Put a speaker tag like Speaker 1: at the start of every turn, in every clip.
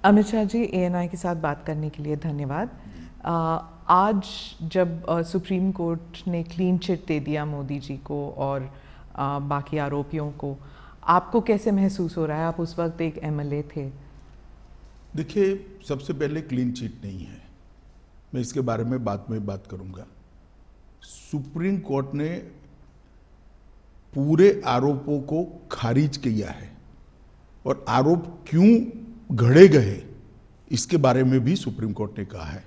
Speaker 1: Amit Shah ji, ANI के साथ बात करने के लिए धन्यवाद। आज जब सुप्रीम कोर्ट ने क्लीन चिट दे दिया मोदी जी को और बाकी आरोपियों को, आपको कैसे महसूस हो रहा है? आप उस वक्त एक MLA थे।
Speaker 2: देखिए, सबसे पहले क्लीन चिट नहीं है, मैं इसके बारे में बाद में बात करूंगा। सुप्रीम कोर्ट ने पूरे आरोपों को खारिज किया है और आरोप क्यों घड़े गए इसके बारे में भी सुप्रीम कोर्ट ने कहा है।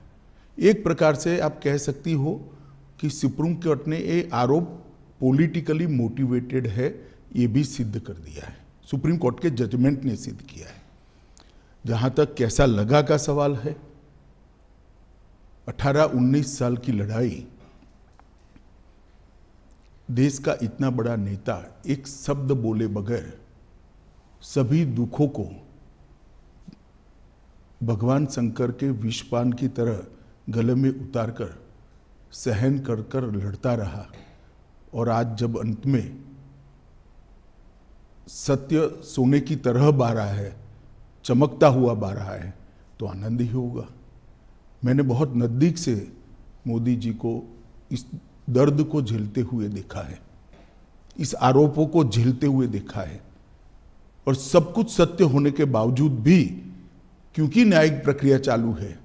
Speaker 2: एक प्रकार से आप कह सकती हो कि सुप्रीम कोर्ट ने ये आरोप पॉलिटिकली मोटिवेटेड है, ये भी सिद्ध कर दिया है। सुप्रीम कोर्ट के जजमेंट ने सिद्ध किया है। जहां तक कैसा लगा का सवाल है, 18-19 साल की लड़ाई, देश का इतना बड़ा नेता एक शब्द बोले बगैर सभी दुखों को भगवान शंकर के विषपान की तरह गले में उतारकर सहन कर कर लड़ता रहा, और आज जब अंत में सत्य सोने की तरह बह रहा है, चमकता हुआ बह रहा है, तो आनंद ही होगा। मैंने बहुत नज़दीक से मोदी जी को इस दर्द को झेलते हुए देखा है, इस आरोपों को झेलते हुए देखा है, और सब कुछ सत्य होने के बावजूद भी क्योंकि न्यायिक प्रक्रिया चालू है,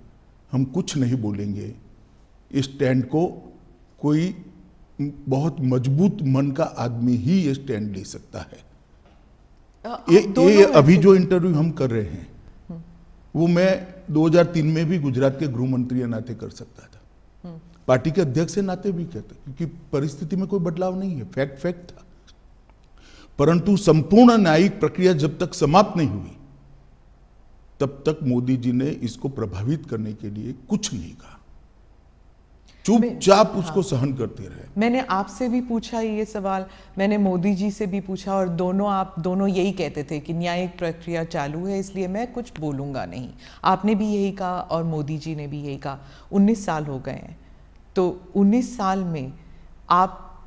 Speaker 2: हम कुछ नहीं बोलेंगे। इस स्टैंड को कोई बहुत मजबूत मन का आदमी ही ये स्टैंड ले सकता है। ये अभी जो इंटरव्यू हम कर रहे हैं वो मैं 2003 में भी गुजरात के गृह मंत्री के नाते कर सकता था, पार्टी के अध्यक्ष के नाते भी कहता, क्योंकि परिस्थिति में कोई बदलाव नहीं है, फैक्ट था। परंतु संपूर्ण न्यायिक प्रक्रिया जब तक समाप्त नहीं हुई तब तक मोदी जी ने इसको प्रभावित करने के लिए कुछ नहीं कहा, चुपचाप उसको सहन करते रहे।
Speaker 1: मैंने आपसे भी पूछा ये सवाल, मैंने मोदी जी से भी पूछा, और आप दोनों यही कहते थे कि न्यायिक प्रक्रिया चालू है इसलिए मैं कुछ बोलूंगा नहीं। आपने भी यही कहा और मोदी जी ने भी यही कहा। 19 साल हो गए हैं, तो 19 साल में आप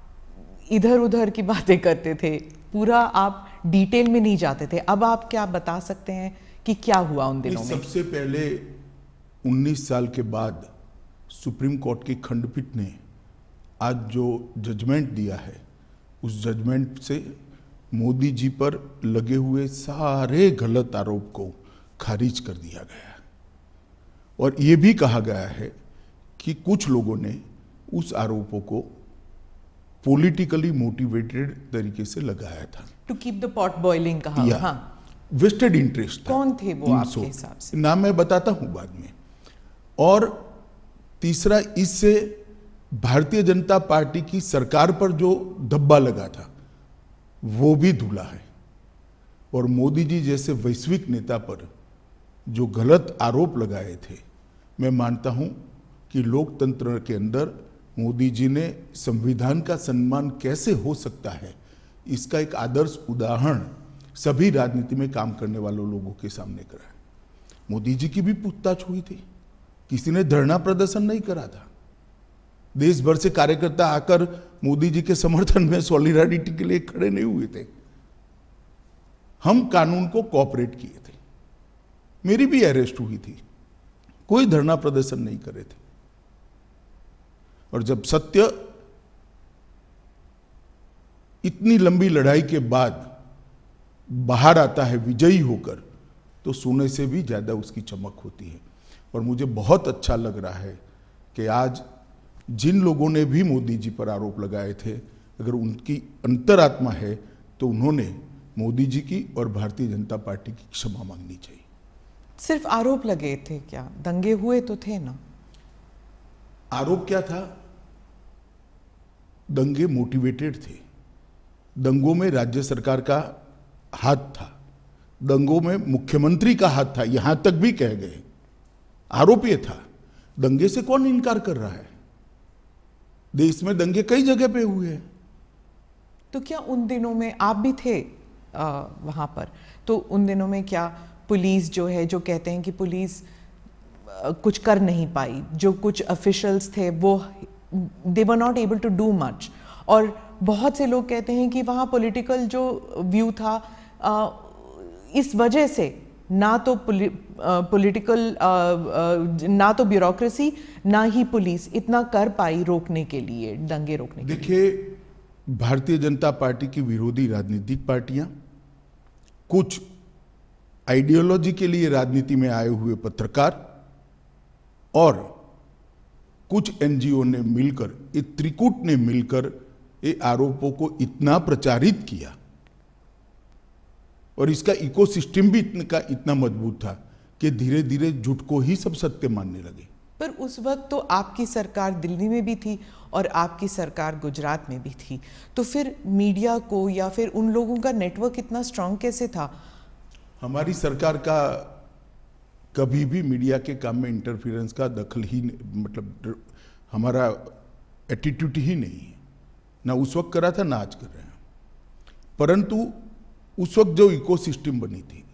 Speaker 1: इधर उधर की बातें करते थे, पूरा आप डिटेल में नहीं जाते थे। अब आप क्या बता सकते हैं कि क्या हुआ उन दिनों में?
Speaker 2: सबसे पहले 19 साल के बाद सुप्रीम कोर्ट की खंडपीठ ने आज जो जजमेंट दिया है, उस जजमेंट से मोदी जी पर लगे हुए सारे गलत आरोप को खारिज कर दिया गया है, और ये भी कहा गया है कि कुछ लोगों ने उस आरोपों को पॉलिटिकली मोटिवेटेड तरीके से लगाया था।
Speaker 1: To keep the pot boiling कहा। हाँ,
Speaker 2: वेस्टेड इंटरेस्ट।
Speaker 1: कौन थे वो आपके हिसाब से?
Speaker 2: नाम मैं बताता हूं बाद में। और तीसरा, इससे भारतीय जनता पार्टी की सरकार पर जो धब्बा लगा था वो भी धुला है, और मोदी जी जैसे वैश्विक नेता पर जो गलत आरोप लगाए थे, मैं मानता हूं कि लोकतंत्र के अंदर मोदी जी ने संविधान का सम्मान कैसे हो सकता है, इसका एक आदर्श उदाहरण सभी राजनीति में काम करने वालों लोगों के सामने करा है। मोदी जी की भी पूछताछ हुई थी, किसी ने धरना प्रदर्शन नहीं करा था। देश भर से कार्यकर्ता आकर मोदी जी के समर्थन में सॉलिडारिटी के लिए खड़े नहीं हुए थे। हम कानून को कोऑपरेट किए थे, मेरी भी अरेस्ट हुई थी, कोई धरना प्रदर्शन नहीं करे थे। और जब सत्य इतनी लंबी लड़ाई के बाद बाहर आता है विजयी होकर, तो सोने से भी ज्यादा उसकी चमक होती है। और मुझे बहुत अच्छा लग रहा है कि आज जिन लोगों ने भी मोदी जी पर आरोप लगाए थे, अगर उनकी अंतरात्मा है तो उन्होंने मोदी जी की और भारतीय जनता पार्टी की क्षमा मांगनी चाहिए।
Speaker 1: सिर्फ आरोप लगे थे क्या? दंगे हुए तो थे ना?
Speaker 2: आरोप क्या था? दंगे मोटिवेटेड थे। दंगों में राज्य सरकार का हाथ था, दंगों में मुख्यमंत्री का हाथ था, यहां तक भी कह गए। आरोप ये था। दंगे से कौन इनकार कर रहा है? देश में दंगे कई जगह पे हुए हैं।
Speaker 1: तो क्या उन दिनों में आप भी थे वहां पर? तो उन दिनों में क्या पुलिस जो है, जो कहते हैं कि पुलिस कुछ कर नहीं पाई, जो कुछ ऑफिशियल्स थे वो they were not able to do much, और बहुत से लोग कहते हैं कि वहाँ पॉलिटिकल जो व्यू था, इस वजह से ना तो पॉलिटिकल ना तो ब्यूरोक्रेसी ना ही पुलिस इतना कर पाई रोकने के लिए, दंगे रोकने के लिए।
Speaker 2: देखिए, भारतीय जनता पार्टी की विरोधी राजनीतिक पार्टियां, कुछ आइडियोलॉजी के लिए राजनीति में आए हुए पत्रकार और कुछ एनजीओ ने मिलकर, ये त्रिकूट ने मिलकर ये आरोपों को इतना प्रचारित किया और इसका इकोसिस्टम भी इतना मजबूत था कि धीरे धीरे झूठ को ही सब सत्य मानने लगे।
Speaker 1: पर उस वक्त तो आपकी सरकार दिल्ली में भी थी और आपकी सरकार गुजरात में भी थी, तो फिर मीडिया को या फिर उन लोगों का नेटवर्क इतना स्ट्रांग कैसे था?
Speaker 2: हमारी सरकार का कभी भी मीडिया के काम में इंटरफेरेंस का दखल ही, मतलब हमारा एटीट्यूड ही नहीं है, ना उस वक्त करा था ना आज कर रहे हैं। परंतु उस वक्त जो इकोसिस्टम बनी थी,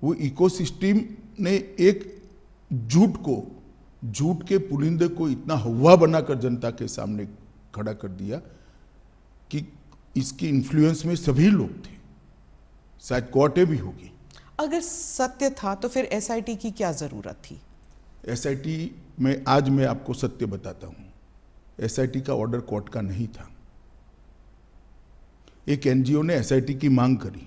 Speaker 2: वो इकोसिस्टम ने एक झूठ के पुलिंदे को इतना हवा बनाकर जनता के सामने खड़ा कर दिया कि इसकी इन्फ्लुएंस में सभी लोग थे, शायद कोर्टें भी होगी।
Speaker 1: अगर सत्य था तो फिर एसआईटी की क्या जरूरत थी?
Speaker 2: एसआईटी में आज मैं आपको सत्य बताता हूं, एसआईटी का ऑर्डर कोर्ट का नहीं था। एक एनजीओ ने एसआईटी की मांग करी,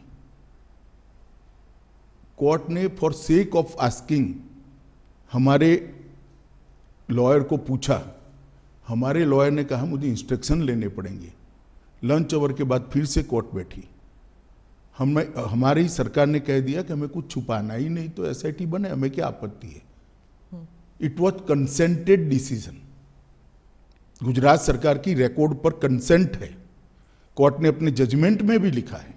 Speaker 2: कोर्ट ने फॉर सेक ऑफ आस्किंग हमारे लॉयर को पूछा, हमारे लॉयर ने कहा मुझे इंस्ट्रक्शन लेने पड़ेंगे। लंच आवर के बाद फिर से कोर्ट बैठी, हमारी सरकार ने कह दिया कि हमें कुछ छुपाना ही नहीं, तो एसआईटी बने, हमें क्या आपत्ति है। It was consented decision, Gujarat सरकार की रिकॉर्ड पर कंसेंट है। कोर्ट ने अपने जजमेंट में भी लिखा है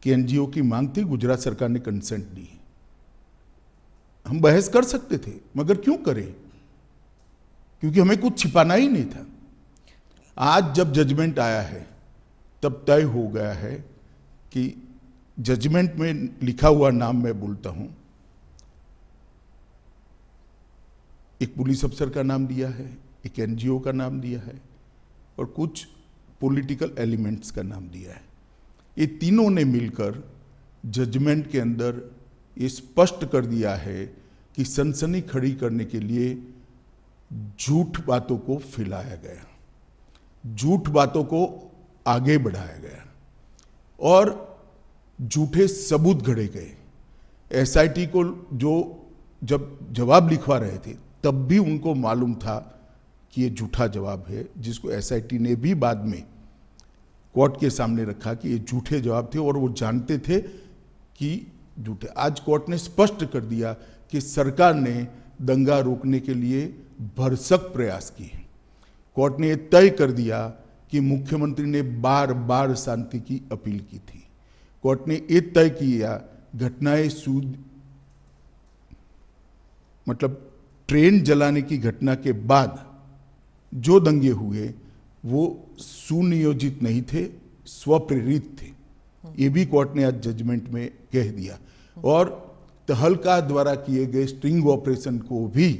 Speaker 2: कि एनजीओ की मांग थी, गुजरात सरकार ने कंसेंट दी है। हम बहस कर सकते थे, मगर क्यों करें, क्योंकि हमें कुछ छिपाना ही नहीं था। आज जब जजमेंट आया है तब तय हो गया है कि जजमेंट में लिखा हुआ नाम मैं बोलता हूं, एक पुलिस अफसर का नाम दिया है, एक एनजीओ का नाम दिया है और कुछ पॉलिटिकल एलिमेंट्स का नाम दिया है। ये तीनों ने मिलकर जजमेंट के अंदर ये स्पष्ट कर दिया है कि सनसनी खड़ी करने के लिए झूठ बातों को फैलाया गया, झूठ बातों को आगे बढ़ाया गया और झूठे सबूत गढ़े गए। एसआईटी को जो जब जवाब लिखवा रहे थे तब भी उनको मालूम था कि ये झूठा जवाब है, जिसको एसआईटी ने भी बाद में कोर्ट के सामने रखा कि ये झूठे जवाब थे और वो जानते थे कि झूठे। आज कोर्ट ने स्पष्ट कर दिया कि सरकार ने दंगा रोकने के लिए भरसक प्रयास किए। कोर्ट ने यह तय कर दिया कि मुख्यमंत्री ने बार बार शांति की अपील की थी। कोर्ट ने यह तय किया घटनाएं मतलब ट्रेन जलाने की घटना के बाद जो दंगे हुए वो सुनियोजित नहीं थे, स्वप्रेरित थे। ये भी कोर्ट ने आज जजमेंट में कह दिया और तहलका द्वारा किए गए स्ट्रिंग ऑपरेशन को भी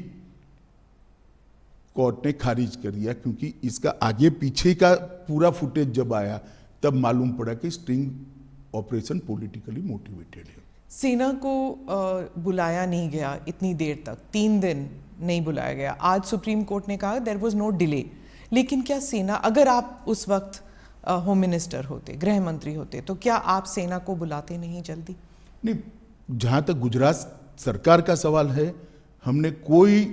Speaker 2: कोर्ट ने खारिज कर दिया, क्योंकि इसका आगे पीछे का पूरा फुटेज जब आया तब मालूम पड़ा कि स्ट्रिंग ऑपरेशन पॉलिटिकली मोटिवेटेड है।
Speaker 1: सेना को बुलाया नहीं गया इतनी देर तक, 3 दिन नहीं बुलाया गया। आज सुप्रीम कोर्ट ने कहा देयर वाज नो डिले, लेकिन क्या सेना, अगर आप उस वक्त होम मिनिस्टर होते, गृह मंत्री होते, तो क्या आप सेना को बुलाते नहीं जल्दी?
Speaker 2: नहीं, जहाँ तक गुजरात सरकार का सवाल है, हमने कोई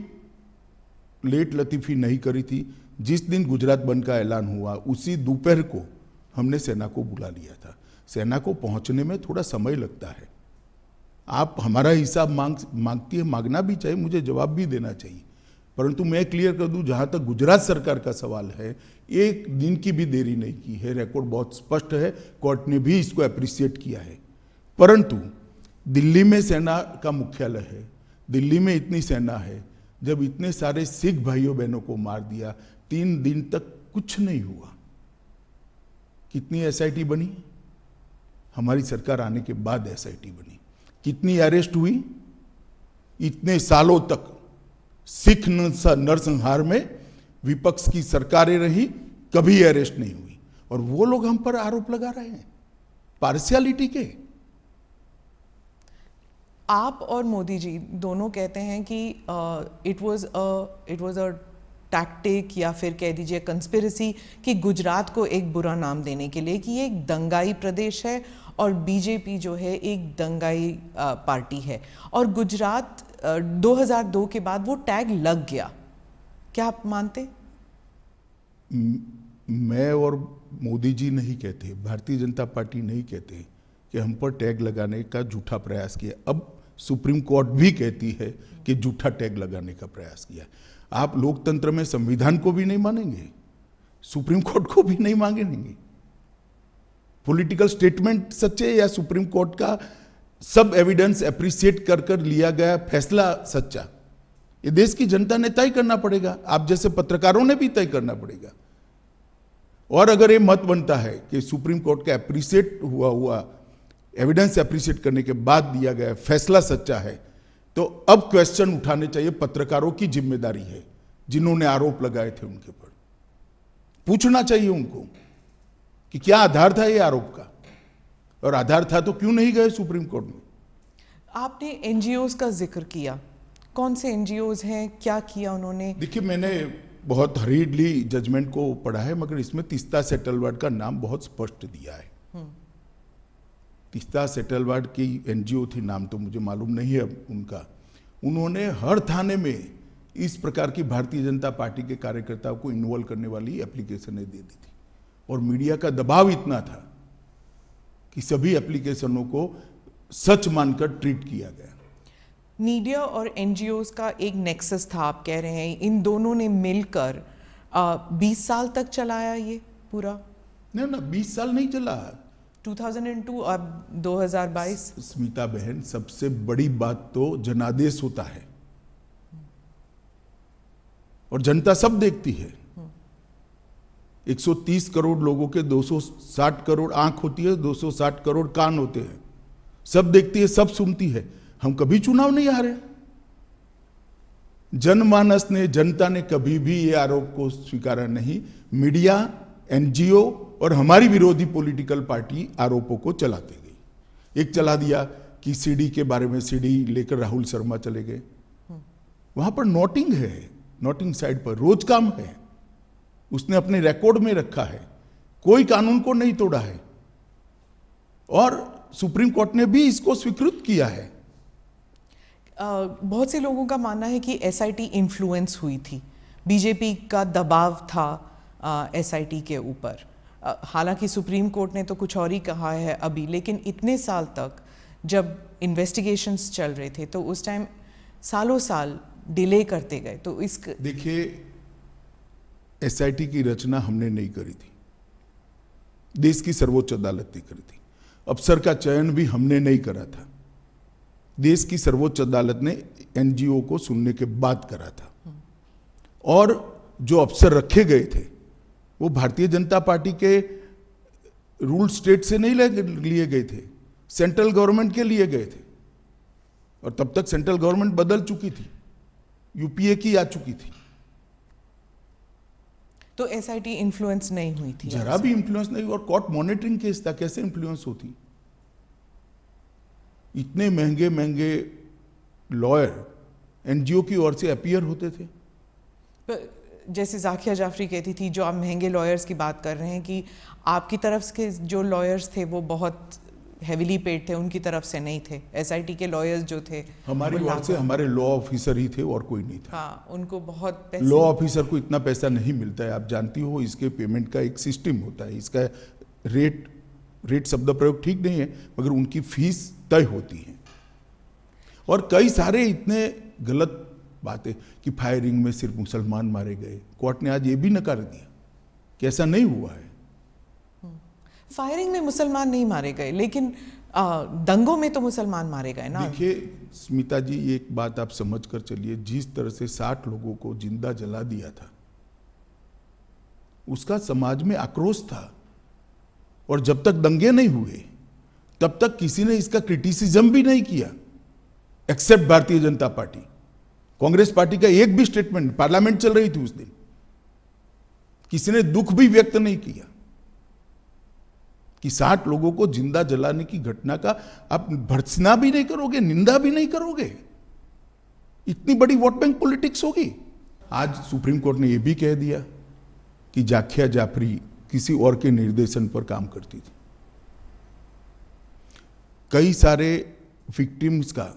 Speaker 2: लेट लतीफ़ी नहीं करी थी। जिस दिन गुजरात बंद का ऐलान हुआ उसी दोपहर को हमने सेना को बुला लिया था। सेना को पहुंचने में थोड़ा समय लगता है। आप हमारा हिसाब मांगती है, मांगना भी चाहिए, मुझे जवाब भी देना चाहिए, परंतु मैं क्लियर कर दूं, जहां तक गुजरात सरकार का सवाल है, एक दिन की भी देरी नहीं की है। रिकॉर्ड बहुत स्पष्ट है, कोर्ट ने भी इसको अप्रिशिएट किया है। परंतु दिल्ली में सेना का मुख्यालय है, दिल्ली में इतनी सेना है, जब इतने सारे सिख भाइयों बहनों को मार दिया, 3 दिन तक कुछ नहीं हुआ। कितनी एसआईटी बनी? हमारी सरकार आने के बाद एसआईटी बनी। कितनी अरेस्ट हुई? इतने सालों तक सिख नरसंहार में विपक्ष की सरकारें रही, कभी अरेस्ट नहीं हुई, और वो लोग हम पर आरोप लगा रहे हैं पार्शियलिटी के।
Speaker 1: आप और मोदी जी दोनों कहते हैं कि इट वाज अ टैक्टिक या फिर कह दीजिए कंस्पिरेसी कि गुजरात को एक बुरा नाम देने के लिए कि ये एक दंगाई प्रदेश है और बीजेपी जो है एक दंगाई पार्टी है, और गुजरात 2002 के बाद वो टैग लग गया। क्या आप मानते?
Speaker 2: मैं और मोदी जी नहीं कहते, भारतीय जनता पार्टी नहीं कहते कि हम पर टैग लगाने का झूठा प्रयास किया। अब सुप्रीम कोर्ट भी कहती है कि झूठा टैग लगाने का प्रयास किया। आप लोकतंत्र में संविधान को भी नहीं मानेंगे, सुप्रीम कोर्ट को भी नहीं मांगेंगे। पॉलिटिकल स्टेटमेंट सच्चे या सुप्रीम कोर्ट का सब एविडेंस एप्रिशिएट कर कर लिया गया फैसला सच्चा, ये देश की जनता ने तय करना पड़ेगा। आप जैसे पत्रकारों ने भी तय करना पड़ेगा। और अगर ये मत बनता है कि सुप्रीम कोर्ट का एप्रिशिएट हुआ एविडेंस एप्रिशिएट करने के बाद दिया गया फैसला सच्चा है, तो अब क्वेश्चन उठाने चाहिए। पत्रकारों की जिम्मेदारी है, जिन्होंने आरोप लगाए थे उनके ऊपर पूछना चाहिए उनको कि क्या आधार था ये आरोप का, और आधार था तो क्यों नहीं गए सुप्रीम कोर्ट में।
Speaker 1: आपने एनजीओज का जिक्र किया, कौन से एनजीओज हैं, क्या किया उन्होंने?
Speaker 2: देखिए, मैंने बहुत हरीडली जजमेंट को पढ़ा है, मगर इसमें तीस्ता सेटलवाड का नाम बहुत स्पष्ट दिया है। तीस्ता सेटलवाड की एनजीओ थी, नाम तो मुझे मालूम नहीं है उनका। उन्होंने हर थाने में इस प्रकार की भारतीय जनता पार्टी के कार्यकर्ताओं को इन्वॉल्व करने वाली एप्लीकेशनें दे दी थी, और मीडिया का दबाव इतना था कि सभी एप्लीकेशनों को सच मानकर ट्रीट किया गया।
Speaker 1: मीडिया और एनजीओज का एक नेक्सस था, आप कह रहे हैं इन दोनों ने मिलकर 20 साल तक चलाया ये पूरा?
Speaker 2: ना 20 साल नहीं चला,
Speaker 1: 2002 अब 2022।
Speaker 2: स्मिता बहन, सबसे बड़ी बात तो जनादेश होता है और जनता सब देखती है। 130 करोड़ लोगों के 260 करोड़ आंख होती है, 260 करोड़ कान होते हैं, सब देखती है, सब सुनती है। हम कभी चुनाव नहीं हारे। जनमानस ने, जनता ने कभी भी ये आरोप को स्वीकारा नहीं। मीडिया, एनजीओ और हमारी विरोधी पॉलिटिकल पार्टी आरोपों को चलाते गई। एक चला दिया कि सीडी के बारे में, सीडी लेकर राहुल शर्मा चले गए, वहां पर नोटिंग है, नोटिंग साइड पर रोज काम है, उसने अपने रिकॉर्ड में रखा है, कोई कानून को नहीं तोड़ा है, और सुप्रीम कोर्ट ने भी इसको स्वीकृत किया है।
Speaker 1: बहुत से लोगों का मानना है कि एसआईटी इन्फ्लुएंस हुई थी, बीजेपी का दबाव था एसआईटी के ऊपर। हालांकि सुप्रीम कोर्ट ने तो कुछ और ही कहा है अभी, लेकिन इतने साल तक जब इन्वेस्टिगेशंस चल रहे थे तो उस टाइम सालों साल डिले करते गए। तो इस
Speaker 2: देखिए, एसआईटी की रचना हमने नहीं करी थी, देश की सर्वोच्च अदालत ने करी थी। अफसर का चयन भी हमने नहीं करा था, देश की सर्वोच्च अदालत ने एनजीओ को सुनने के बाद करा था। और जो अफसर रखे गए थे वो भारतीय जनता पार्टी के रूल स्टेट से नहीं लिए गए थे, सेंट्रल गवर्नमेंट के लिए गए थे, और तब तक सेंट्रल गवर्नमेंट बदल चुकी थी, यूपीए की आ चुकी थी।
Speaker 1: तो एसआईटी इन्फ्लुएंस नहीं हुई थी?
Speaker 2: जरा भी इन्फ्लुएंस नहीं। और कोर्ट मॉनिटरिंग केस था, कैसे इन्फ्लुएंस होती? इतने महंगे महंगे लॉयर एनजीओ की ओर से अपीयर होते थे।
Speaker 1: जैसे जाकिया जाफरी कहती थी, जो आप महंगे लॉयर्स की बात कर रहे हैं, कि आपकी तरफ के जो लॉयर्स थे वो बहुत हेविली पेड थे, उनकी तरफ से नहीं थे। एसआईटी के लॉयर्स जो थे
Speaker 2: हमारी ओर से, हमारे लॉ ऑफिसर ही थे और कोई नहीं था।
Speaker 1: हाँ, उनको बहुत पैसे,
Speaker 2: लॉ ऑफिसर को इतना पैसा नहीं मिलता है, आप जानती हो। इसके पेमेंट का एक सिस्टम होता है, इसका रेट शब्द प्रयोग ठीक नहीं है, मगर उनकी फीस तय होती है। और कई सारे इतने गलत बातें कि फायरिंग में सिर्फ मुसलमान मारे गए, कोर्ट ने आज ये भी नकार दिया कि ऐसा नहीं हुआ है।
Speaker 1: फायरिंग में मुसलमान नहीं मारे गए, लेकिन दंगों में तो मुसलमान मारे गए ना।
Speaker 2: देखिए स्मिता जी, एक बात आप समझ कर चलिए, जिस तरह से 60 लोगों को जिंदा जला दिया था, उसका समाज में आक्रोश था। और जब तक दंगे नहीं हुए तब तक किसी ने इसका क्रिटिसिज्म भी नहीं किया, accept Bharatiya Janata party. Congress party का एक भी स्टेटमेंट, पार्लियामेंट चल रही थी उस दिन, किसी ने दुख भी व्यक्त नहीं किया। कि 60 लोगों को जिंदा जलाने की घटना का आप भर्त्सना भी नहीं करोगे, निंदा भी नहीं करोगे? इतनी बड़ी वोट बैंक पॉलिटिक्स होगी। आज सुप्रीम कोर्ट ने यह भी कह दिया कि जाकिया जाफरी किसी और के निर्देशन पर काम करती थी। कई सारे विक्टिम्स का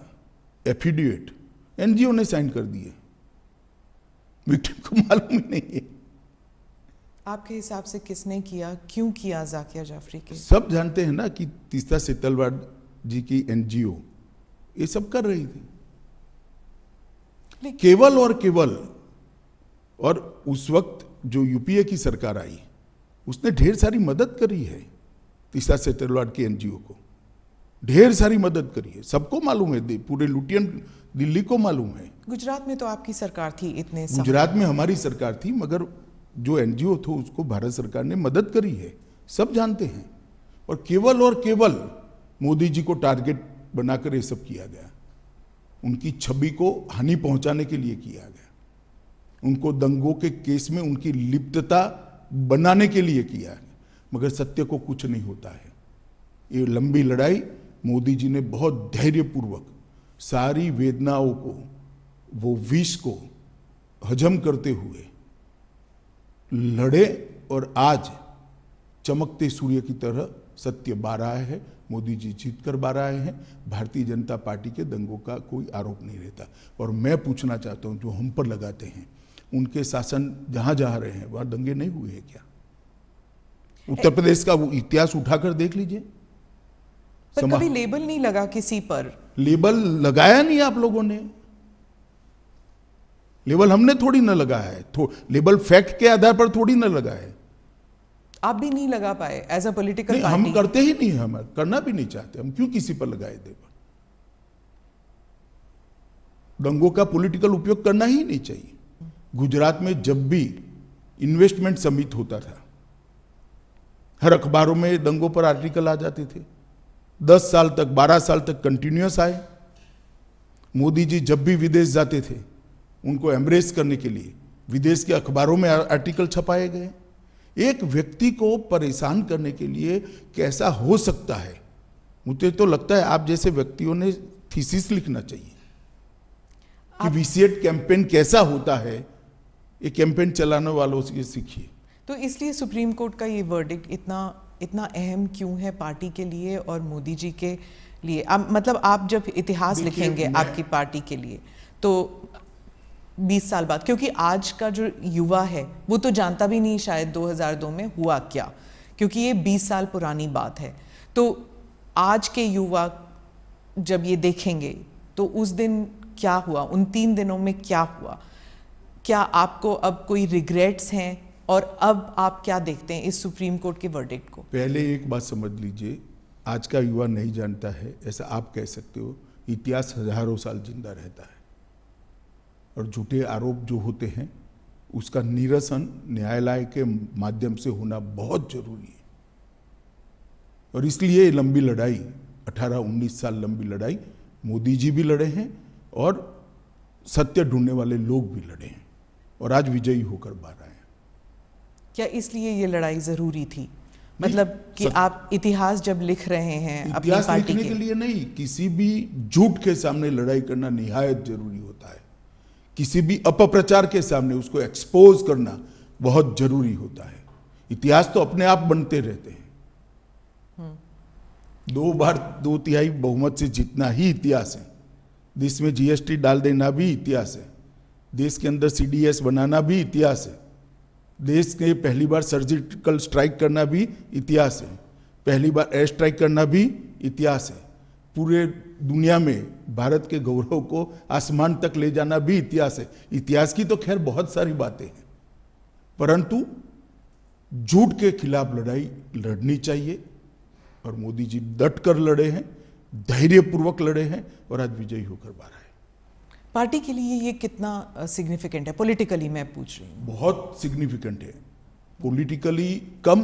Speaker 2: एफिडेविट एनजीओ ने साइन कर दिए, विक्टिम को मालूम ही नहीं है।
Speaker 1: आपके हिसाब से किसने किया, क्यों किया जाकिया जाफरी के?
Speaker 2: सब जानते हैं ना कि तीस्ता सेतलवाड जी की एनजीओ ये सब कर रही थी, केवल और केवल। और उस वक्त जो यूपीए की सरकार आई उसने ढेर सारी मदद करी है तीस्ता सेतलवाड की एनजीओ को, ढेर सारी मदद करी है, सबको मालूम है, पूरे लुटियन दिल्ली को मालूम है।
Speaker 1: गुजरात में तो आपकी सरकार थी, इतने
Speaker 2: गुजरात में हमारी सरकार थी, मगर जो एनजीओ था उसको भारत सरकार ने मदद करी है, सब जानते हैं। और केवल मोदी जी को टारगेट बनाकर ये सब किया गया, उनकी छवि को हानि पहुंचाने के लिए किया गया, उनको दंगों के केस में उनकी लिप्तता बनाने के लिए किया गया, मगर सत्य को कुछ नहीं होता है। ये लंबी लड़ाई मोदी जी ने बहुत धैर्यपूर्वक सारी वेदनाओं को, वो विष को हजम करते हुए लड़े, और आज चमकते सूर्य की तरह सत्य बाहर आया है। मोदी जी जीत कर बाहर आए हैं। भारतीय जनता पार्टी के दंगों का कोई आरोप नहीं रहता। और मैं पूछना चाहता हूं, जो हम पर लगाते हैं, उनके शासन जहां जहां रहे हैं वहां दंगे नहीं हुए हैं क्या? उत्तर प्रदेश का वो इतिहास उठाकर देख लीजिए।
Speaker 1: पर कभी लेबल नहीं लगा किसी पर?
Speaker 2: लेबल लगाया नहीं आप लोगों ने, लेबल हमने थोड़ी ना लगाया है, लेबल फैक्ट के आधार पर थोड़ी ना लगा है।
Speaker 1: आप भी नहीं लगा पाए एज अ पॉलिटिकल पार्टी?
Speaker 2: हम करते ही नहीं, हम करना भी नहीं चाहते, हम क्यों किसी पर लगाए लेबल? दंगों का पॉलिटिकल उपयोग करना ही नहीं चाहिए। गुजरात में जब भी इन्वेस्टमेंट समिट होता था, हर अखबारों में दंगों पर आर्टिकल आ जाते थे। 10 साल तक, 12 साल तक कंटिन्यूअस आए। मोदी जी जब भी विदेश जाते थे, उनको एम्ब्रेस करने के लिए विदेश के अखबारों में आर्टिकल छपाए गए। एक व्यक्ति को परेशान करने के लिए कैसा हो सकता है? मुझे तो लगता है आप जैसे व्यक्तियों ने थीसिस लिखना चाहिए कि विसिएट कैंपेन कैसा होता है। ये कैंपेन चलाने वालों से सीखिए।
Speaker 1: तो इसलिए सुप्रीम कोर्ट का ये वर्डिक्ट इतना अहम क्यों है पार्टी के लिए और मोदी जी के लिए? मतलब आप जब इतिहास लिखेंगे आपकी पार्टी के लिए, तो 20 साल बाद, क्योंकि आज का जो युवा है वो तो जानता भी नहीं शायद 2002 में हुआ क्या, क्योंकि ये 20 साल पुरानी बात है। तो आज के युवा जब ये देखेंगे तो उस दिन क्या हुआ, उन 3 दिनों में क्या हुआ? क्या आपको अब कोई रिग्रेट्स हैं? और अब आप क्या देखते हैं इस सुप्रीम कोर्ट के वर्डिक्ट को?
Speaker 2: पहले एक बात समझ लीजिए, आज का युवा नहीं जानता है ऐसा आप कह सकते हो। इतिहास हजारों साल जिंदा रहता है, और झूठे आरोप जो होते हैं उसका निरसन न्यायालय के माध्यम से होना बहुत जरूरी है। और इसलिए लंबी लड़ाई, 18-19 साल लंबी लड़ाई मोदी जी भी लड़े हैं और सत्य ढूंढने वाले लोग भी लड़े हैं, और आज विजयी होकर बाहर आए।
Speaker 1: क्या इसलिए ये लड़ाई जरूरी थी? मतलब कि आप इतिहास जब लिख रहे हैं अपनी पार्टी
Speaker 2: लिखने के लिए नहीं, किसी भी झूठ के सामने लड़ाई करना निहायत जरूरी होता है। किसी भी अपप्रचार के सामने उसको एक्सपोज करना बहुत जरूरी होता है। इतिहास तो अपने आप बनते रहते हैं। 2 बार 2/3 बहुमत से जीतना ही इतिहास है। देश में जीएसटी डाल देना भी इतिहास है। देश के अंदर सीडीएस बनाना भी इतिहास है। देश के पहली बार सर्जिकल स्ट्राइक करना भी इतिहास है। पहली बार एयर स्ट्राइक करना भी इतिहास है। पूरे दुनिया में भारत के गौरव को आसमान तक ले जाना भी इतिहास है। इतिहास की तो खैर बहुत सारी बातें हैं, परंतु झूठ के खिलाफ लड़ाई लड़नी चाहिए, और मोदी जी डट कर लड़े हैं, धैर्यपूर्वक लड़े हैं, और आज विजयी होकर बाहर आए।
Speaker 1: पार्टी के लिए ये कितना सिग्निफिकेंट है? पॉलिटिकली मैं पूछ रही हूँ।
Speaker 2: बहुत सिग्निफिकेंट है। पॉलिटिकली कम,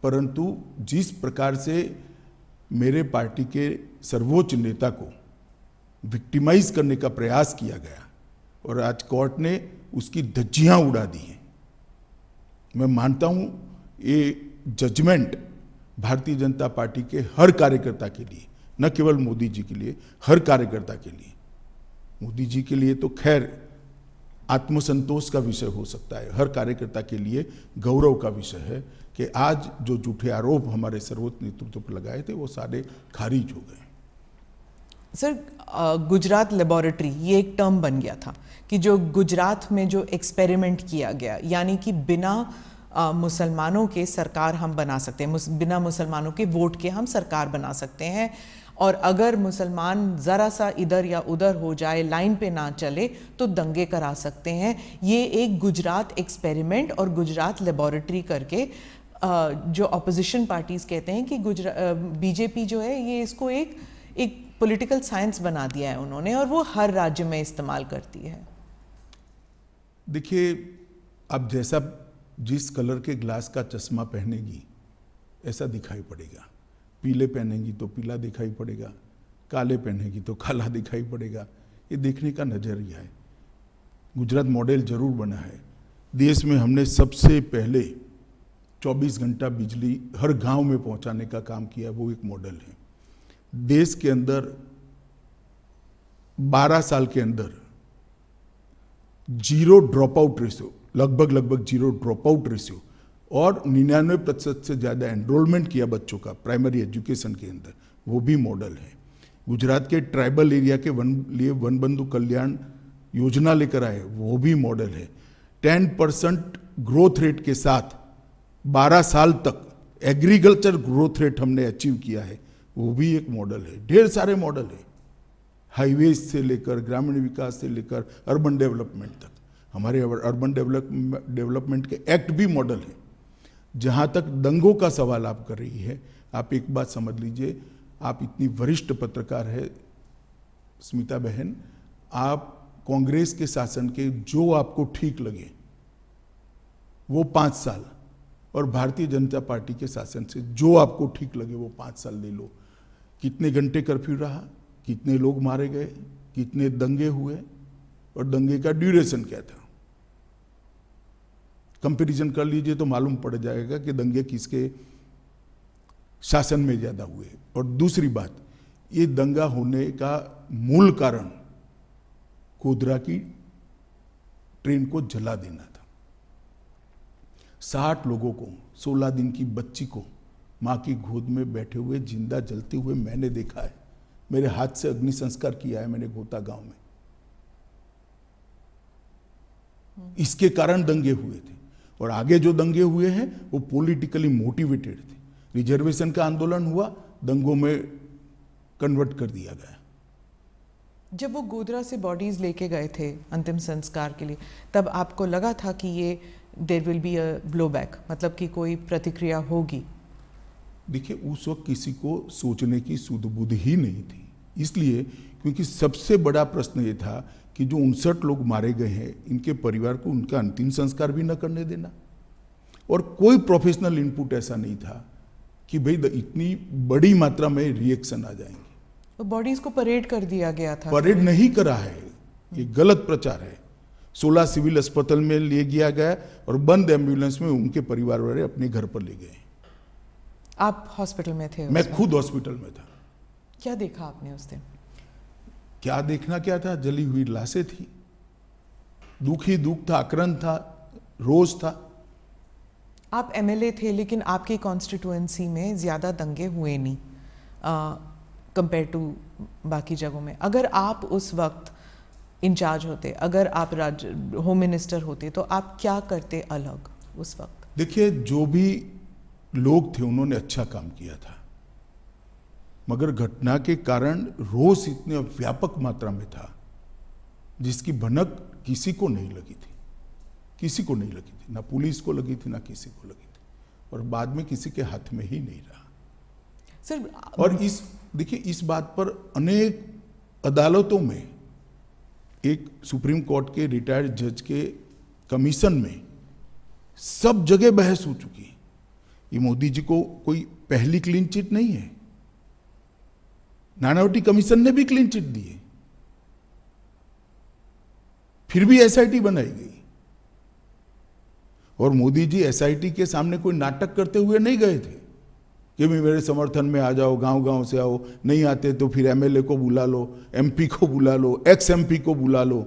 Speaker 2: परंतु जिस प्रकार से मेरे पार्टी के सर्वोच्च नेता को विक्टिमाइज करने का प्रयास किया गया, और आज कोर्ट ने उसकी धज्जियां उड़ा दी हैं। मैं मानता हूं ये जजमेंट भारतीय जनता पार्टी के हर कार्यकर्ता के लिए, न केवल मोदी जी के लिए, हर कार्यकर्ता के लिए। मोदी जी के लिए तो खैर आत्मसंतोष का विषय हो सकता है, हर कार्यकर्ता के लिए गौरव का विषय है कि आज जो झूठे आरोप हमारे सर्वोच्च नेतृत्व पर लगाए थे वो सारे खारिज हो गए।
Speaker 1: सर, गुजरात लेबोरेटरी ये एक टर्म बन गया था कि जो गुजरात में जो एक्सपेरिमेंट किया गया, यानी कि बिना मुसलमानों के सरकार हम बना सकते हैं, बिना मुसलमानों के वोट के हम सरकार बना सकते हैं, और अगर मुसलमान ज़रा सा इधर या उधर हो जाए, लाइन पे ना चले, तो दंगे करा सकते हैं। ये एक गुजरात एक्सपेरिमेंट और गुजरात लेबोरेटरी करके जो अपोजिशन पार्टीज़ कहते हैं कि बीजेपी जो है ये इसको एक पॉलिटिकल साइंस बना दिया है उन्होंने, और वो हर राज्य में इस्तेमाल करती है।
Speaker 2: देखिए, अब जैसा जिस कलर के ग्लास का चश्मा पहनेगी ऐसा दिखाई पड़ेगा। पीले पहनेगी तो पीला दिखाई पड़ेगा, काले पहनेगी तो काला दिखाई पड़ेगा। ये देखने का नजरिया है। गुजरात मॉडल जरूर बना है। देश में हमने सबसे पहले 24 घंटा बिजली हर गांव में पहुंचाने का काम किया, वो एक मॉडल है। देश के अंदर 12 साल के अंदर जीरो ड्रॉप आउट रेशियो, लगभग जीरो ड्रॉप आउट रेशियो, और 99% से ज़्यादा एनरोलमेंट किया बच्चों का प्राइमरी एजुकेशन के अंदर, वो भी मॉडल है। गुजरात के ट्राइबल एरिया के लिए वन बंधु कल्याण योजना लेकर आए, वो भी मॉडल है। 10% ग्रोथ रेट के साथ 12 साल तक एग्रीकल्चर ग्रोथ रेट हमने अचीव किया है, वो भी एक मॉडल है। ढेर सारे मॉडल है, हाईवेज से लेकर ग्रामीण विकास से लेकर अर्बन डेवलपमेंट तक। हमारे अर्बन डेवलपमेंट के एक्ट भी मॉडल है। जहाँ तक दंगों का सवाल आप कर रही है, आप एक बात समझ लीजिए, आप इतनी वरिष्ठ पत्रकार है स्मिता बहन, आप कांग्रेस के शासन के जो आपको ठीक लगे वो 5 साल, और भारतीय जनता पार्टी के शासन से जो आपको ठीक लगे वो 5 साल ले लो। कितने घंटे कर्फ्यू रहा, कितने लोग मारे गए, कितने दंगे हुए, और दंगे का ड्यूरेशन क्या था, कंपैरिजन कर लीजिए तो मालूम पड़ जाएगा कि दंगे किसके शासन में ज्यादा हुए। और दूसरी बात, ये दंगा होने का मूल कारण गोधरा की ट्रेन को जला देना था। 60 लोगों को, 16 दिन की बच्ची को मां की गोद में बैठे हुए जिंदा जलते हुए मैंने देखा है। मेरे हाथ से अग्नि संस्कार किया है मैंने गोता गांव में। इसके कारण दंगे हुए थे, और आगे जो दंगे हुए हैं वो पॉलिटिकली मोटिवेटेड थे। रिजर्वेशन का आंदोलन हुआ, दंगों में कन्वर्ट कर दिया गया।
Speaker 1: जब वो गोधरा से बॉडीज लेके गए थे अंतिम संस्कार के लिए, तब आपको लगा था कि ये there will be a blowback, मतलब कि कोई प्रतिक्रिया होगी?
Speaker 2: देखिए, उस वक्त किसी को सोचने की सुध बुध ही नहीं थी, इसलिए क्योंकि सबसे बड़ा प्रश्न ये था कि जो 59 लोग मारे गए हैं, इनके परिवार को उनका अंतिम संस्कार भी न करने देना। और कोई प्रोफेशनल इनपुट ऐसा नहीं था कि भाई इतनी बड़ी मात्रा में रिएक्शन आ जाएंगे।
Speaker 1: तो बॉडीज को परेड कर दिया गया था।
Speaker 2: परेड नहीं करा है, ये गलत प्रचार है। 16 सिविल अस्पताल में ले गया गया और बंद एम्बुलेंस में उनके परिवार वाले अपने घर पर ले गए।
Speaker 1: आप हॉस्पिटल में थे?
Speaker 2: मैं खुद हॉस्पिटल में था।
Speaker 1: क्या देखा आपने उस दिन?
Speaker 2: क्या देखना क्या था, जली हुई लाशें थी। दुख ही दुख था, आक्रांत था, रोज था।
Speaker 1: आप एमएलए थे, लेकिन आपकी कॉन्स्टिट्यूएंसी में ज्यादा दंगे हुए नहीं कंपेयर टू बाकी जगहों में। अगर आप उस वक्त इंचार्ज होते, अगर आप होम मिनिस्टर होते, तो आप क्या करते अलग उस वक्त?
Speaker 2: देखिए, जो भी लोग थे उन्होंने अच्छा काम किया था, मगर घटना के कारण रोष इतने व्यापक मात्रा में था जिसकी भनक किसी को नहीं लगी थी, किसी को नहीं लगी थी, ना पुलिस को लगी थी ना किसी को लगी थी, और बाद में किसी के हाथ में ही नहीं रहा।
Speaker 1: सर,
Speaker 2: और देखिए, इस बात पर अनेक अदालतों में, एक सुप्रीम कोर्ट के रिटायर्ड जज के कमीशन में सब जगह बहस हो चुकी है। ये मोदी जी को कोई पहली क्लीन चिट नहीं है, नानावटी कमीशन ने भी क्लीन चिट दी है, फिर भी एसआईटी बनाई गई। और मोदी जी एसआईटी के सामने कोई नाटक करते हुए नहीं गए थे। कि भी मेरे समर्थन में आ जाओ, गांव-गांव से आओ, नहीं आते तो फिर एमएलए को बुला लो, एमपी को बुला लो, एक्स एमपी को बुला लो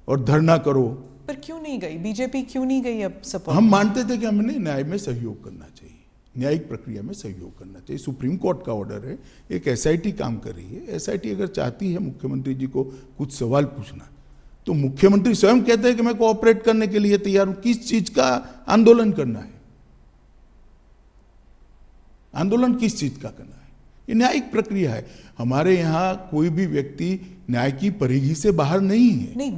Speaker 2: और धरना करो।
Speaker 1: पर क्यों नहीं गई बीजेपी, क्यों नहीं गई अब सपोर्ट?
Speaker 2: हम मानते थे कि हमने न्याय में सहयोग करना चाहिए, न्यायिक प्रक्रिया में सहयोग करना चाहिए। सुप्रीम कोर्ट का ऑर्डर है, एक एसआईटी काम कर रही है। एसआईटी अगर चाहती है मुख्यमंत्री जी को कुछ सवाल पूछना, तो मुख्यमंत्री स्वयं कहते हैं कि मैं कोऑपरेट करने के लिए तैयार हूं। किस चीज का आंदोलन करना है? आंदोलन किस चीज का करना है? ये न्यायिक प्रक्रिया है। हमारे यहाँ कोई भी व्यक्ति न्याय की परिधि से बाहर नहीं है।
Speaker 1: नहीं,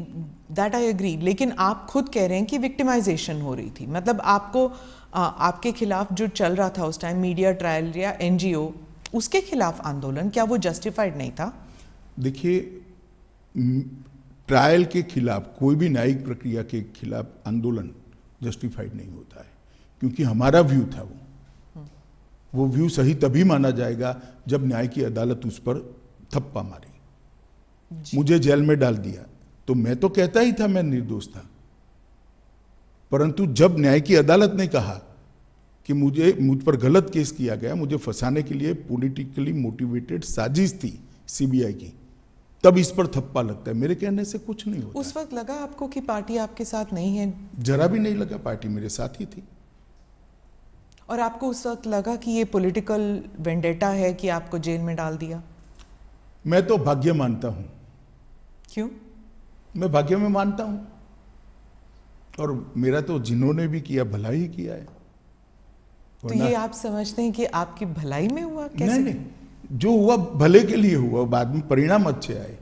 Speaker 1: दैट आई एग्री, लेकिन आप खुद कह रहे हैं कि विक्टिमाइजेशन हो रही थी। मतलब आपको आपके खिलाफ जो चल रहा था उस टाइम मीडिया ट्रायल या एनजीओ, उसके खिलाफ आंदोलन, क्या वो जस्टिफाइड नहीं था?
Speaker 2: देखिए, ट्रायल के खिलाफ, कोई भी न्यायिक प्रक्रिया के खिलाफ आंदोलन जस्टिफाइड नहीं होता है, क्योंकि हमारा व्यू था वो व्यू सही तभी माना जाएगा जब न्याय की अदालत उस पर थप्पा मारी। मुझे जेल में डाल दिया तो मैं तो कहता ही था मैं निर्दोष था, परंतु जब न्याय की अदालत ने कहा कि मुझ पर गलत केस किया गया, मुझे फंसाने के लिए पॉलिटिकली मोटिवेटेड साजिश थी सीबीआई की, तब इस पर थप्पा लगता है। मेरे कहने से कुछ नहीं होता।
Speaker 1: उस वक्त लगा आपको कि पार्टी आपके साथ नहीं है?
Speaker 2: जरा भी नहीं लगा, पार्टी मेरे साथ ही थी।
Speaker 1: और आपको उस वक्त लगा कि ये पॉलिटिकल वेंडेटा है कि आपको जेल में डाल दिया?
Speaker 2: मैं तो भाग्य मानता हूं।
Speaker 1: क्यों?
Speaker 2: मैं भाग्य में मानता हूं, और मेरा तो जिन्होंने भी किया भला ही किया है।
Speaker 1: तो ये आप समझते हैं कि आपकी भलाई में हुआ? कैसे?
Speaker 2: नहीं, जो हुआ भले के लिए हुआ, बाद में परिणाम अच्छे आए।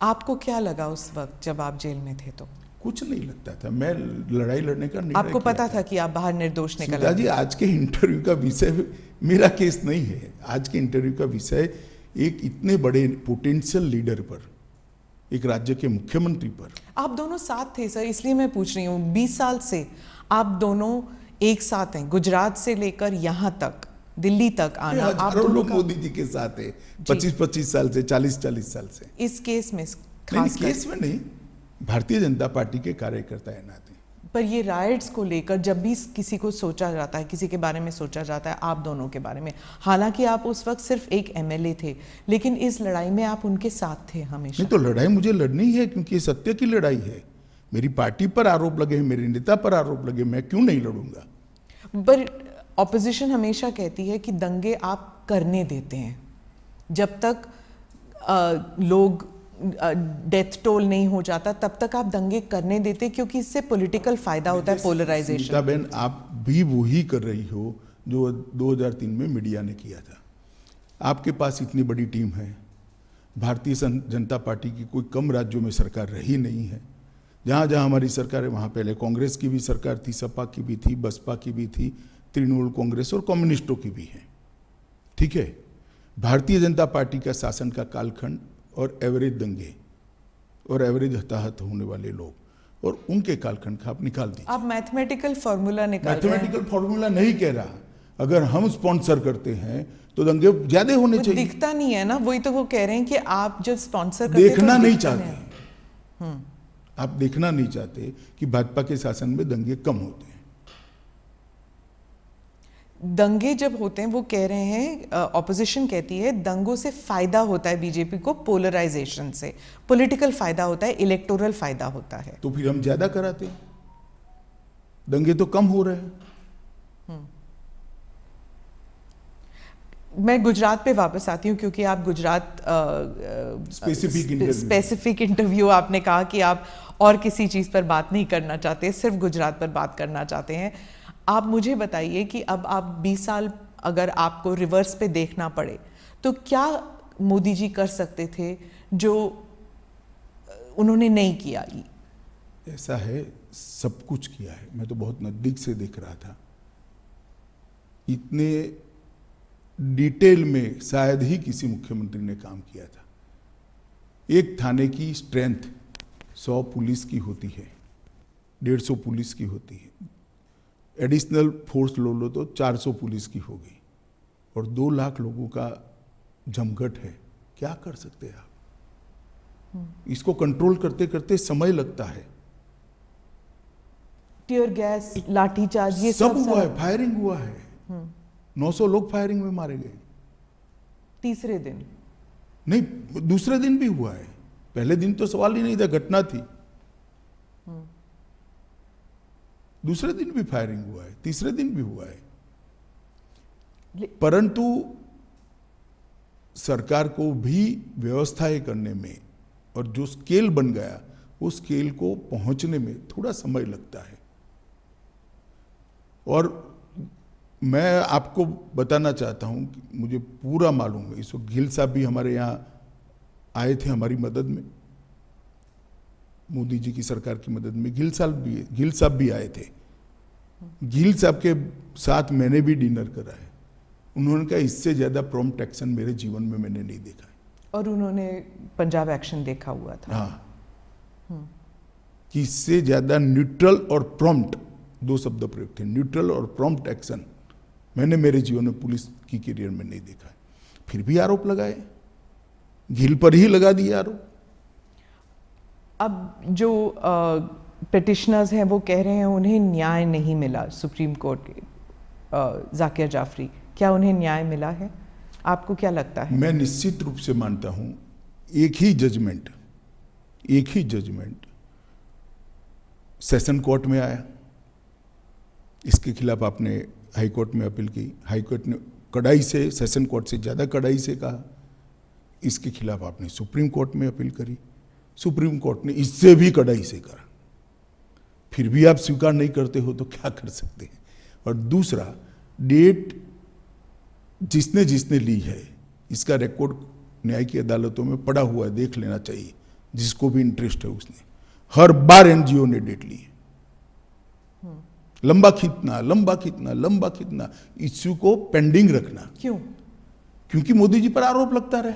Speaker 1: आपको क्या लगा उस वक्त जब आप जेल में थे? तो
Speaker 2: कुछ नहीं लगता था। मैं लड़ाई लड़ने का निर्णय
Speaker 1: आपको पता था कि आप बाहर निर्दोष निकल आए?
Speaker 2: जी, आज के इंटरव्यू का विषय मेरा केस नहीं है। आज के इंटरव्यू का विषय एक इतने बड़े पोटेंशियल लीडर पर, एक राज्य के मुख्यमंत्री पर।
Speaker 1: आप दोनों साथ थे सर, इसलिए मैं पूछ रही हूँ। 20 साल से आप दोनों एक साथ हैं, गुजरात से लेकर यहाँ तक, दिल्ली तक आना। आप
Speaker 2: हजारों लोग मोदी जी के साथ है, 25-25 साल से, 40-40 साल से।
Speaker 1: इस केस में
Speaker 2: खास केस में नहीं, भारतीय जनता पार्टी के कार्यकर्ता है नाते।
Speaker 1: पर ये राइट्स को लेकर जब भी किसी को सोचा जाता है, किसी के बारे में सोचा जाता है, आप दोनों के बारे में, हालांकि आप उस वक्त सिर्फ एक एमएलए थे, लेकिन इस लड़ाई में आप उनके साथ थे हमेशा।
Speaker 2: नहीं तो लड़ाई मुझे लड़नी है, क्योंकि ये सत्य की लड़ाई है। मेरी पार्टी पर आरोप लगे, मेरे नेता पर आरोप लगे, मैं क्यों नहीं लड़ूंगा?
Speaker 1: पर ऑपोजिशन हमेशा कहती है कि दंगे आप करने देते हैं, जब तक लोग डेथ टोल नहीं हो जाता तब तक आप दंगे करने देते, क्योंकि इससे पॉलिटिकल फायदा होता है, पोलराइजेशन।
Speaker 2: बहन, आप भी वही कर रही हो जो 2003 में मीडिया ने किया था। आपके पास इतनी बड़ी टीम है। भारतीय जनता पार्टी की कोई कम राज्यों में सरकार रही नहीं है। जहाँ जहाँ हमारी सरकार है, वहाँ पहले कांग्रेस की भी सरकार थी, सपा की भी थी, बसपा की भी थी, तृणमूल कांग्रेस और कम्युनिस्टों की भी है। ठीक है, भारतीय जनता पार्टी का शासन का कालखंड और एवरेज दंगे और एवरेज हताहत होने वाले लोग और उनके कालखंड का आप निकाल दीजिए।
Speaker 1: आप मैथमेटिकल फॉर्मूला निकाल रहे हैं।
Speaker 2: मैथमेटिकल फॉर्मूला नहीं कह रहा। अगर हम स्पॉन्सर करते हैं तो दंगे ज्यादा होने चाहिए।
Speaker 1: दिखता नहीं है ना, वही तो वो कह रहे हैं कि आप जब स्पॉन्सर करते हैं
Speaker 2: देखना नहीं चाहते। आप देखना नहीं चाहते कि भाजपा के शासन में दंगे कम होते हैं।
Speaker 1: दंगे जब होते हैं, वो कह रहे हैं, ऑपोजिशन कहती है दंगों से फायदा होता है बीजेपी को, पोलराइजेशन से पॉलिटिकल फायदा होता है, इलेक्टोरल फायदा होता है।
Speaker 2: तो फिर हम ज्यादा कराते हैं, दंगे तो कम हो रहे हैं।
Speaker 1: मैं गुजरात पे वापस आती हूँ, क्योंकि आप गुजरात स्पेसिफिक इंटरव्यू आपने कहा कि आप और किसी चीज़ पर बात नहीं करना चाहते, सिर्फ गुजरात पर बात करना चाहते हैं। आप मुझे बताइए कि अब आप 20 साल अगर आपको रिवर्स पे देखना पड़े तो क्या मोदी जी कर सकते थे जो उन्होंने नहीं किया?
Speaker 2: ऐसा है, सब कुछ किया है। मैं तो बहुत नजदीक से देख रहा था। इतने डिटेल में शायद ही किसी मुख्यमंत्री ने काम किया था। एक थाने की स्ट्रेंथ 100 पुलिस की होती है, 150 पुलिस की होती है। एडिशनल फोर्स लो तो 400 पुलिस की होगी और 2 लाख लोगों का जमघट है। क्या कर सकते हैं आप? इसको कंट्रोल करते करते समय लगता है।
Speaker 1: टीयर गैस, लाठीचार्ज, ये
Speaker 2: सब हुआ है, फायरिंग हुआ है। 900 लोग फायरिंग में मारे गए।
Speaker 1: तीसरे दिन
Speaker 2: नहीं, दूसरे दिन भी हुआ है। पहले दिन तो सवाल ही नहीं था, घटना थी। दूसरे दिन भी फायरिंग हुआ है, तीसरे दिन भी हुआ है। परंतु सरकार को भी व्यवस्थाएं करने में और जो स्केल बन गया, उस स्केल को पहुंचने में थोड़ा समय लगता है। और मैं आपको बताना चाहता हूं कि मुझे पूरा मालूम है, इस वक्त गिल साहब भी हमारे यहाँ आए थे हमारी मदद में, मोदी जी की सरकार की मदद में। गिल साहब भी आए थे। गिल साहब के साथ मैंने भी डिनर करा है। उन्होंने कहा इससे ज्यादा प्रॉम्प्ट एक्शन मेरे जीवन में मैंने नहीं देखा है।
Speaker 1: और उन्होंने पंजाब एक्शन देखा हुआ था।
Speaker 2: हाँ, कि इससे ज्यादा न्यूट्रल और प्रॉम्प्ट, दो शब्द प्रयोग थे, न्यूट्रल और प्रॉम्प्ट एक्शन मैंने मेरे जीवन में पुलिस की करियर में नहीं देखा है। फिर भी आरोप लगाए, गिल पर ही लगा दिए आरोप।
Speaker 1: अब जो पिटिशनर्स हैं वो कह रहे हैं उन्हें न्याय नहीं मिला सुप्रीम कोर्ट के, जाकिर जाफरी, क्या उन्हें न्याय मिला है? आपको क्या लगता है?
Speaker 2: मैं निश्चित रूप से मानता हूं एक ही जजमेंट सेशन कोर्ट में आया। इसके खिलाफ आपने हाई कोर्ट में अपील की, हाई कोर्ट ने कड़ाई से, सेशन कोर्ट से ज़्यादा कड़ाई से कहा। इसके खिलाफ आपने सुप्रीम कोर्ट में अपील करी, सुप्रीम कोर्ट ने इससे भी कड़ाई से कहा। फिर भी आप स्वीकार नहीं करते हो तो क्या कर सकते हैं? और दूसरा, डेट जिसने ली है, इसका रिकॉर्ड न्याय की अदालतों में पड़ा हुआ है, देख लेना चाहिए जिसको भी इंटरेस्ट है उसने। हर बार एनजीओ ने डेट ली है। लंबा खींचना, इश्यू को पेंडिंग रखना।
Speaker 1: क्यों?
Speaker 2: क्योंकि मोदी जी पर आरोप लगता रहे।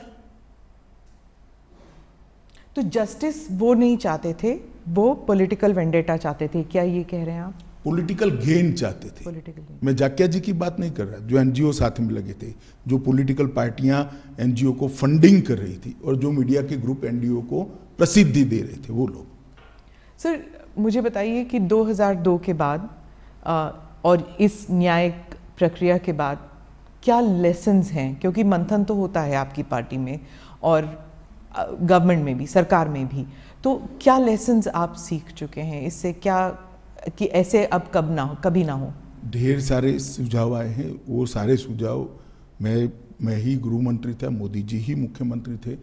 Speaker 1: तो जस्टिस वो नहीं चाहते थे, वो पॉलिटिकल वेंडेटा चाहते थे, क्या ये कह रहे हैं आप?
Speaker 2: पॉलिटिकल गेन चाहते थे।
Speaker 1: Political gain.
Speaker 2: मैं जाकिया जी की बात नहीं कर रहा, जो एनजीओ साथ में लगे थे, जो पॉलिटिकल पार्टियां एनजीओ को फंडिंग कर रही थी और जो मीडिया के ग्रुप एनजीओ को प्रसिद्धि दे रहे थे, वो लोग।
Speaker 1: सर मुझे बताइए कि 2002 के बाद और इस न्यायिक प्रक्रिया के बाद क्या लेसन्स हैं? क्योंकि मंथन तो होता है आपकी पार्टी में और गवर्नमेंट में भी, सरकार में भी, तो क्या लेसन्स आप सीख चुके हैं इससे, क्या कि ऐसे अब कभी ना हो? ढेर
Speaker 2: सारे सुझाव आए हैं। वो सारे सुझाव, मैं ही गृह मंत्री था, मोदी जी ही मुख्यमंत्री थे।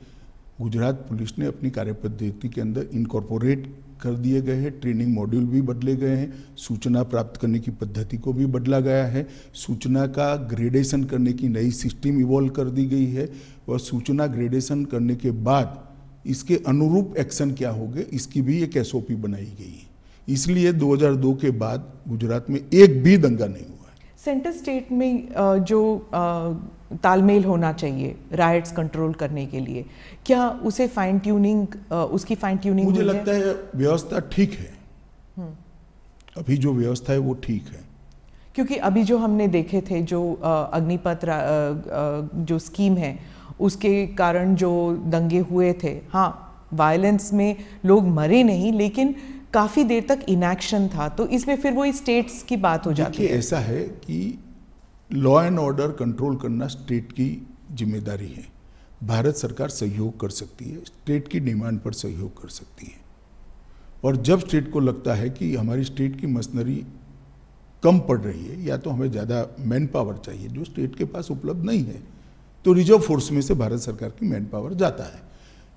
Speaker 2: गुजरात पुलिस ने अपनी कार्यपद्धति के अंदर इनकॉर्पोरेट कर दिए गए हैं। ट्रेनिंग मॉड्यूल भी बदले गए हैं, सूचना प्राप्त करने की पद्धति को भी बदला गया है, सूचना का ग्रेडेशन करने की नई सिस्टम इवॉल्व कर दी गई है, और सूचना ग्रेडेशन करने के बाद इसके अनुरूप एक्शन क्या होंगे, इसकी भी एक एसओपी बनाई गई है। इसलिए 2002 के बाद गुजरात में एक भी दंगा नहीं हुआ है।
Speaker 1: सेंटर स्टेट में जो तालमेल होना चाहिए राइट्स कंट्रोल करने के लिए, क्या उसे फाइन ट्यूनिंग, उसकी फाइन ट्यूनिंग
Speaker 2: मुझे लगता है व्यवस्था ठीक है। अभी जो व्यवस्था है वो ठीक है।
Speaker 1: क्योंकि अभी जो हमने देखे थे, जो अग्निपथ जो स्कीम है, उसके कारण जो दंगे हुए थे, हाँ वायलेंस में लोग मरे नहीं, लेकिन काफी देर तक इनएक्शन था, तो इसमें फिर वो स्टेट्स की बात हो जाती है।
Speaker 2: ऐसा है कि लॉ एंड ऑर्डर कंट्रोल करना स्टेट की जिम्मेदारी है। भारत सरकार सहयोग कर सकती है, स्टेट की डिमांड पर सहयोग कर सकती है। और जब स्टेट को लगता है कि हमारी स्टेट की मशीनरी कम पड़ रही है या तो हमें ज़्यादा मैन पावर चाहिए जो स्टेट के पास उपलब्ध नहीं है, तो रिजर्व फोर्स में से भारत सरकार की मैन पावर जाता है।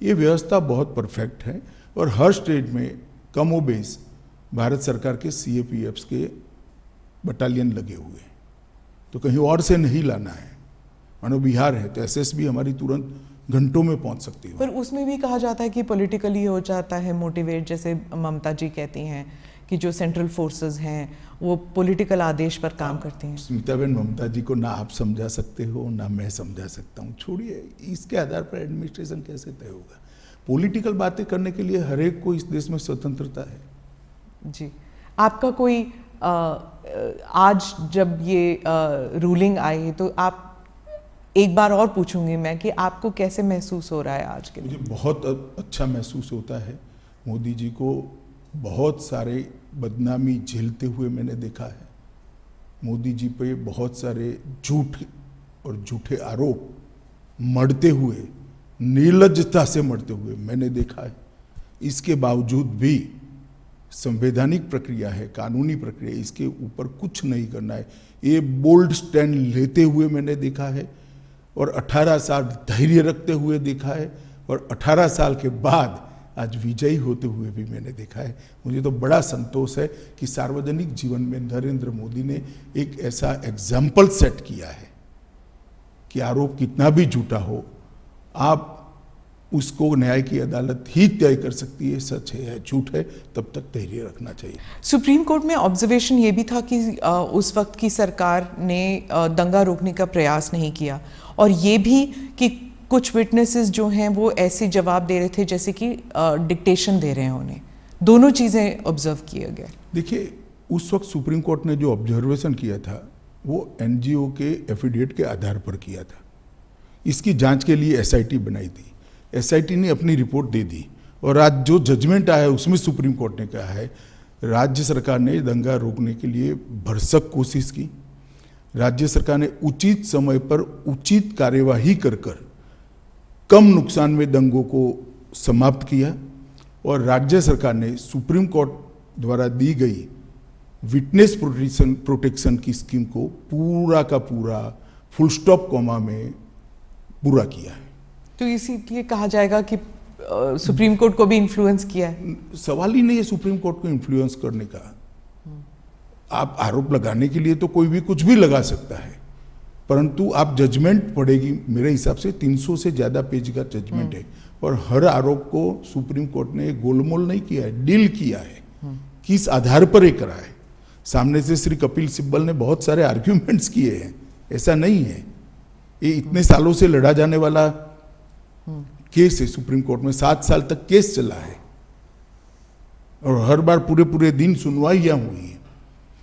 Speaker 2: ये व्यवस्था बहुत परफेक्ट है और हर स्टेट में कमोबेश भारत सरकार के सीएपीएफ्स के बटालियन लगे हुए हैं, तो कहीं और से नहीं लाना है। मानो बिहार है तो एसएसबी हमारी तुरंत घंटों में पहुंच सकती है।
Speaker 1: पर उसमें भी कहा जाता है कि पॉलिटिकली हो जाता है मोटिवेट, जैसे ममता जी कहती हैं कि जो सेंट्रल फोर्सेस हैं वो पॉलिटिकल आदेश पर काम करती हैं।
Speaker 2: स्मिताबेन, ममता जी को ना आप समझा सकते हो ना मैं समझा सकता हूँ, छोड़िए, इसके आधार पर एडमिनिस्ट्रेशन कैसे तय होगा। पॉलिटिकल बातें करने के लिए हर एक को इस देश में स्वतंत्रता है।
Speaker 1: जी, आपका कोई आज जब ये रूलिंग आई है तो आप, एक बार और पूछूंगी मैं कि आपको कैसे महसूस हो रहा है आज के दिन?
Speaker 2: मुझे बहुत अच्छा महसूस होता है। मोदी जी को बहुत सारे बदनामी झेलते हुए मैंने देखा है मोदी जी पे बहुत सारे झूठ और झूठे आरोप मढ़ते हुए, निर्लज्जता से मढ़ते हुए मैंने देखा है। इसके बावजूद भी संवैधानिक प्रक्रिया है, कानूनी प्रक्रिया, इसके ऊपर कुछ नहीं करना है, ये बोल्ड स्टैंड लेते हुए मैंने देखा है और 18 साल धैर्य रखते हुए देखा है और 18 साल के बाद आज विजयी होते हुए भी मैंने देखा है। मुझे तो बड़ा संतोष है कि सार्वजनिक जीवन में नरेंद्र मोदी ने एक ऐसा एग्जाम्पल सेट किया है कि आरोप कितना भी झूठा हो, आप उसको न्याय की अदालत ही तय कर सकती है, सच है या झूठ है, तब तक धैर्य रखना चाहिए।
Speaker 1: सुप्रीम कोर्ट में ऑब्जर्वेशन ये भी था कि उस वक्त की सरकार ने दंगा रोकने का प्रयास नहीं किया और ये भी कि कुछ विटनेसेस जो हैं वो ऐसे जवाब दे रहे थे जैसे कि डिक्टेशन दे रहे हैं उन्हें। दोनों चीज़ें ऑब्जर्व किए गए।
Speaker 2: देखिए, उस वक्त सुप्रीम कोर्ट ने जो ऑब्जर्वेशन किया था वो एनजीओ के एफिडेविट के आधार पर किया था। इसकी जांच के लिए एसआईटी बनाई थी, एसआईटी ने अपनी रिपोर्ट दे दी और आज जो जजमेंट आया है उसमें सुप्रीम कोर्ट ने कहा है राज्य सरकार ने दंगा रोकने के लिए भरसक कोशिश की, राज्य सरकार ने उचित समय पर उचित कार्यवाही कर कम नुकसान में दंगों को समाप्त किया और राज्य सरकार ने सुप्रीम कोर्ट द्वारा दी गई विटनेस प्रोटेक्शन की स्कीम को पूरा का पूरा फुल स्टॉप कॉमा में पूरा किया है।
Speaker 1: तो इसीलिए कहा जाएगा कि सुप्रीम कोर्ट को भी इन्फ्लुएंस किया है।
Speaker 2: सवाल ही नहीं है सुप्रीम कोर्ट को इन्फ्लुएंस करने का। आप आरोप लगाने के लिए तो कोई भी कुछ भी लगा सकता है, परंतु आप जजमेंट पढ़ेगी, मेरे हिसाब से 300 से ज़्यादा पेज का जजमेंट है और हर आरोप को सुप्रीम कोर्ट ने गोलमोल नहीं किया है, डील किया है, किस आधार पर ये करा है। सामने से श्री कपिल सिब्बल ने बहुत सारे आर्ग्यूमेंट्स किए हैं, ऐसा नहीं है। ये इतने सालों से लड़ा जाने वाला केस है, सुप्रीम कोर्ट में 7 साल तक केस चला है और हर बार पूरे दिन सुनवाइयां हुई है।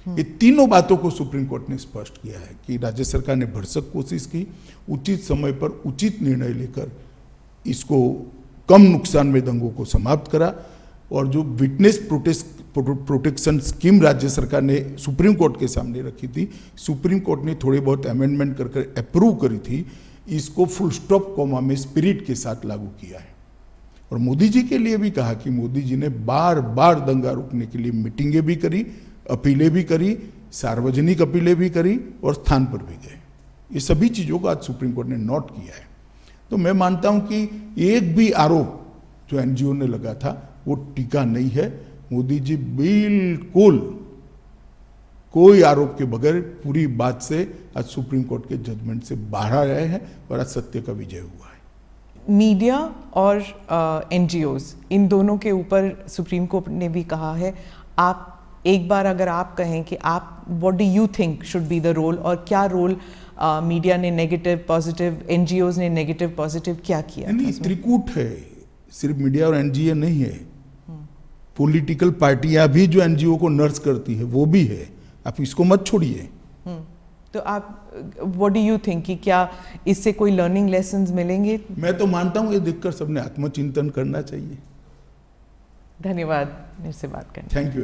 Speaker 2: ये तीनों बातों को सुप्रीम कोर्ट ने स्पष्ट किया है कि राज्य सरकार ने भरसक कोशिश की, उचित समय पर उचित निर्णय लेकर इसको कम नुकसान में दंगों को समाप्त करा और जो विटनेस प्रोटेक्शन स्कीम राज्य सरकार ने सुप्रीम कोर्ट के सामने रखी थी, सुप्रीम कोर्ट ने थोड़े बहुत अमेंडमेंट कर अप्रूव करी थी, इसको फुल स्टॉप कॉमा में स्पिरिट के साथ लागू किया है। और मोदी जी के लिए भी कहा कि मोदी जी ने बार बार दंगा रोकने के लिए मीटिंगें भी करी, अपीलें भी करी, सार्वजनिक अपीलें भी करी और स्थान पर भी गए। ये सभी चीज़ों को आज सुप्रीम कोर्ट ने नोट किया है। तो मैं मानता हूं कि एक भी आरोप जो एनजीओ ने लगा था वो टीका नहीं है। मोदी जी बिल्कुल कोई आरोप के बगैर पूरी बात से आज सुप्रीम कोर्ट के जजमेंट से बाहर आए हैं और आज सत्य का विजय हुआ है।
Speaker 1: मीडिया और एनजीओज, इन दोनों के ऊपर सुप्रीम कोर्ट ने भी कहा है। आप एक बार अगर आप कहें कि आप what do you think should be the role, और क्या रोल मीडिया ने नेगेटिव पॉजिटिव, एनजीओज ने नेगेटिव पॉजिटिव क्या किया?
Speaker 2: नहीं, त्रिकूट है, सिर्फ मीडिया और एनजीओ नहीं है। पॉलिटिकल पार्टियां भी जो एनजीओ को नर्स करती है वो भी है, आप इसको मत छोड़िए।
Speaker 1: तो आप व्हाट डू यू थिंक कि क्या इससे कोई लर्निंग लेसन्स मिलेंगे?
Speaker 2: मैं तो मानता हूं ये देखकर सबने आत्मचिंतन करना चाहिए।
Speaker 1: धन्यवाद मेरे से बात करने।
Speaker 2: Thank you.